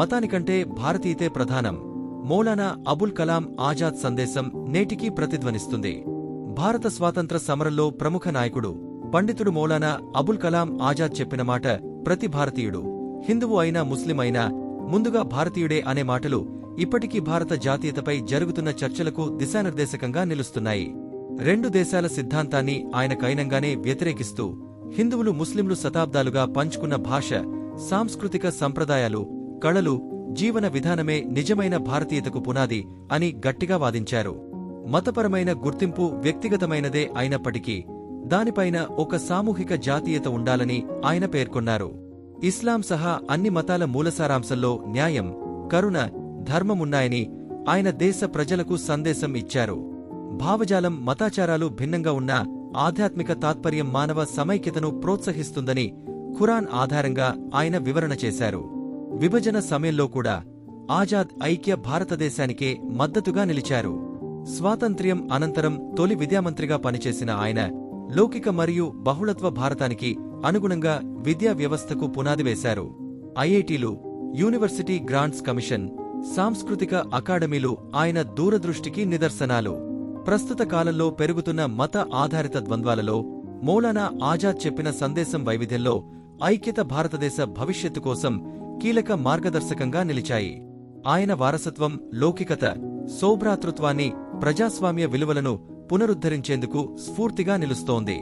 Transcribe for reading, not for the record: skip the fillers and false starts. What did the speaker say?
మతానికంటే భారతీయతే ప్రధానం. మౌలానా అబుల్ కలాం ఆజాద్ సందేశం నేటికీ ప్రతిధ్వనిస్తుంది. భారత స్వాతంత్ర సమరంలో ప్రముఖ నాయకుడు, పండితుడు మౌలానా అబుల్ కలాం ఆజాద్ చెప్పిన మాట ప్రతి భారతీయుడు, హిందువు అయినా ముస్లిం అయినా ముందుగా భారతీయుడే అనే మాటలు ఇప్పటికీ భారత జాతీయతపై జరుగుతున్న చర్చలకు దిశానిర్దేశకంగా నిలుస్తున్నాయి. రెండు దేశాల సిద్ధాంతాన్ని ఆయన కైనంగానే వ్యతిరేకిస్తూ హిందువులు ముస్లింలు శతాబ్దాలుగా పంచుకున్న భాష, సాంస్కృతిక సంప్రదాయాలు, కళలు, జీవన విధానమే నిజమైన భారతీయతకు పునాది అని గట్టిగా వాదించారు. మతపరమైన గుర్తింపు వ్యక్తిగతమైనదే అయినప్పటికీ దానిపైన ఒక సామూహిక జాతీయత ఉండాలని ఆయన పేర్కొన్నారు. ఇస్లాం సహా అన్ని మతాల మూలసారాంశంలో న్యాయం, కరుణ, ధర్మమున్నాయని ఆయన దేశ ప్రజలకు సందేశం ఇచ్చారు. భావజాలం, మతాచారాలు భిన్నంగా ఉన్న ఆధ్యాత్మిక తాత్పర్యం మానవ సమైక్యతను ప్రోత్సహిస్తుందని ఖురాన్ ఆధారంగా ఆయన వివరణ చేశారు. విభజన సమయంలో కూడా ఆజాద్ ఐక్య భారతదేశానికే మద్దతుగా నిలిచారు. స్వాతంత్ర్యం అనంతరం తొలి విద్యామంత్రిగా పనిచేసిన ఆయన లౌకిక మరియు బహుళత్వ భారతానికి అనుగుణంగా విద్యా వ్యవస్థకు పునాది వేశారు. ఐఐటీలు, యూనివర్సిటీ గ్రాంట్స్ కమిషన్, సాంస్కృతిక అకాడమీలు ఆయన దూరదృష్టికి నిదర్శనాలు. ప్రస్తుత కాలంలో పెరుగుతున్న మత ఆధారిత ద్వంద్వాలలో మౌలానా ఆజాద్ చెప్పిన సందేశం వైవిధ్యంలో ఐక్యత భారతదేశ భవిష్యత్తు కోసం కీలక మార్గదర్శకంగా నిలిచాయి. ఆయన వారసత్వం లౌకికత, సౌభ్రాతృత్వాన్ని, ప్రజాస్వామ్య విలువలను పునరుద్ధరించేందుకు స్ఫూర్తిగా నిలుస్తోంది.